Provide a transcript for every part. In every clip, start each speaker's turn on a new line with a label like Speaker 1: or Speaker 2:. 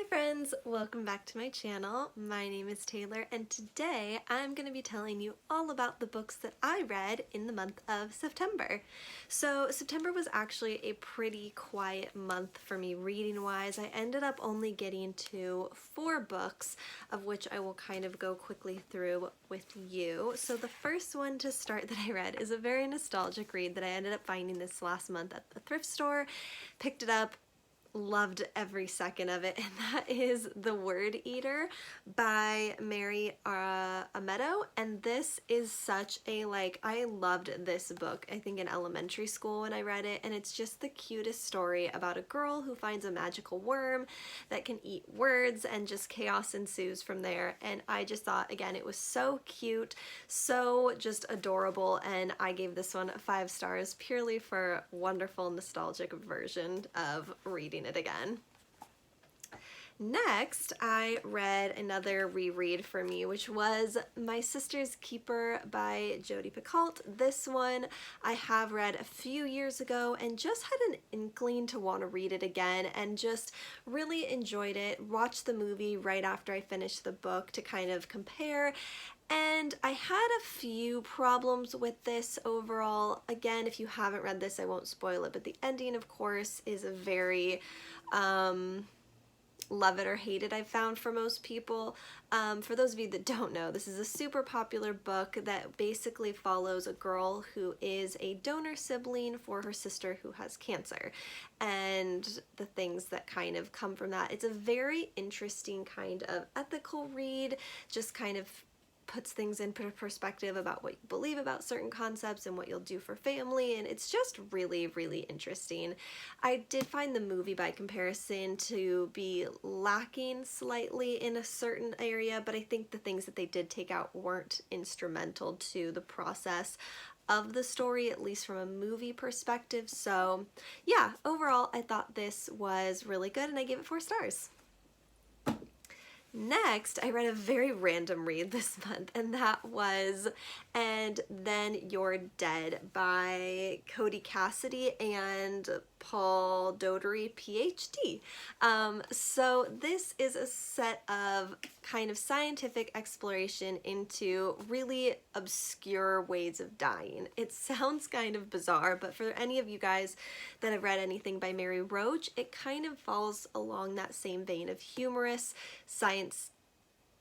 Speaker 1: friends, welcome back to my channel. My name is Taylor and today I'm going to be telling you all about the books that I read in the month of September. So September was actually a pretty quiet month for me reading wise. I ended up only getting to 4 books, of which I will kind of go quickly through with you. So the first one to start that I read is a very nostalgic read that I ended up finding this last month at the thrift store. Picked it up, loved every second of it, and that is The Word Eater by Mary Ameto. And this is such a, I loved this book, I think in elementary school when I read it, and it's just the cutest story about a girl who finds a magical worm that can eat words, and just chaos ensues from there. And I just thought, again, it was so cute, so just adorable, and I gave this one 5 stars purely for wonderful nostalgic version of reading it again. Next, I read another reread for me, which was My Sister's Keeper by Jodi Picoult. This one I have read a few years ago and just had an inkling to want to read it again, and just really enjoyed it. Watched the movie right after I finished the book to kind of compare, and I had a few problems with this overall. Again, if you haven't read this, I won't spoil it, but the ending, of course, is a very love it or hate it, I've found, for most people. For those of you that don't know, this is a super popular book that basically follows a girl who is a donor sibling for her sister who has cancer, and the things that kind of come from that. It's a very interesting kind of ethical read, just kind of puts things in perspective about what you believe about certain concepts and what you'll do for family, and it's just really, really interesting. I did find the movie by comparison to be lacking slightly in a certain area, but I think the things that they did take out weren't instrumental to the process of the story, at least from a movie perspective. So yeah, overall I thought this was really good and I gave it 4 stars. Next, I read a very random read this month, and that was And Then You're Dead by Cody Cassidy and Paul Doherty, PhD. So this is a set of kind of scientific exploration into really obscure ways of dying. It sounds kind of bizarre, but for any of you guys that have read anything by Mary Roach, it kind of falls along that same vein of humorous science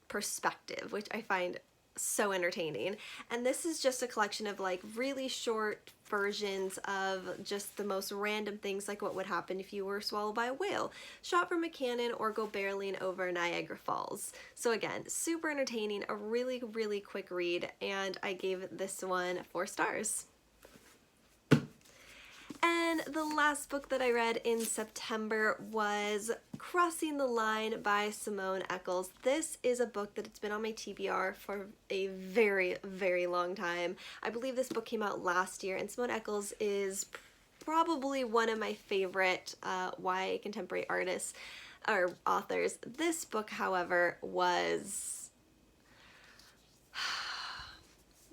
Speaker 1: perspective, which I find so entertaining. And this is just a collection of really short versions of just the most random things, like what would happen if you were swallowed by a whale, shot from a cannon, or go barreling over Niagara Falls. So again, super entertaining, a really, really quick read, and I gave this one 4 stars. And the last book that I read in September was Crossing the Line by Simone Eccles. This is a book that it's been on my TBR for a very, very long time. I believe this book came out last year, and Simone Eccles is probably one of my favorite YA contemporary artists or authors. This book, however, was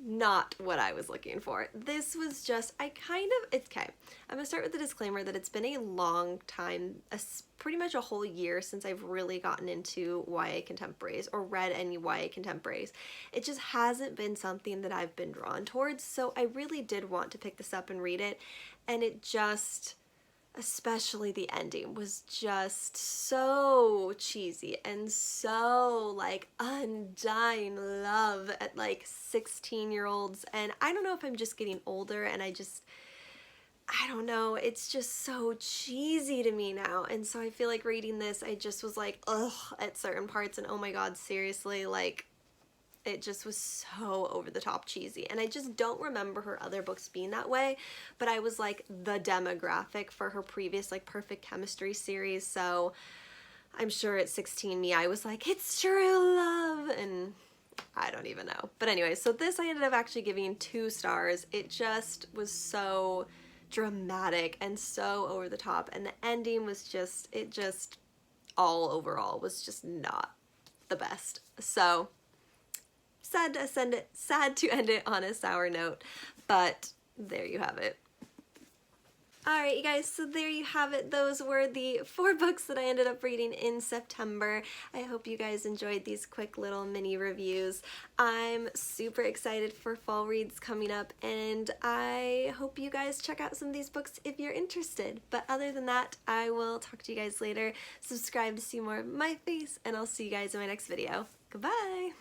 Speaker 1: not what I was looking for. This was just, it's okay. I'm gonna start with the disclaimer that it's been a long time, pretty much a whole year since I've really gotten into YA contemporaries or read any YA contemporaries. It just hasn't been something that I've been drawn towards, so I really did want to pick this up and read it, and it just, especially the ending, was just so cheesy and so undying love at 16-year-olds. And I don't know if I'm just getting older and I don't know, it's just so cheesy to me now. And so I feel like reading this, I just was like, ugh, at certain parts, and oh my god, seriously, it just was so over the top cheesy. And I just don't remember her other books being that way, but I was the demographic for her previous Perfect Chemistry series, so I'm sure at 16 me, I was like, it's true love, and I don't even know. But anyway, so this I ended up actually giving 2 stars. It just was so dramatic and so over the top, and the ending was just, all overall was just not the best. So sad to end it on a sour note, but there you have it. Alright, you guys, so there you have it. Those were the 4 books that I ended up reading in September. I hope you guys enjoyed these quick little mini reviews. I'm super excited for fall reads coming up, and I hope you guys check out some of these books if you're interested. But other than that, I will talk to you guys later. Subscribe to see more of my face, and I'll see you guys in my next video. Goodbye!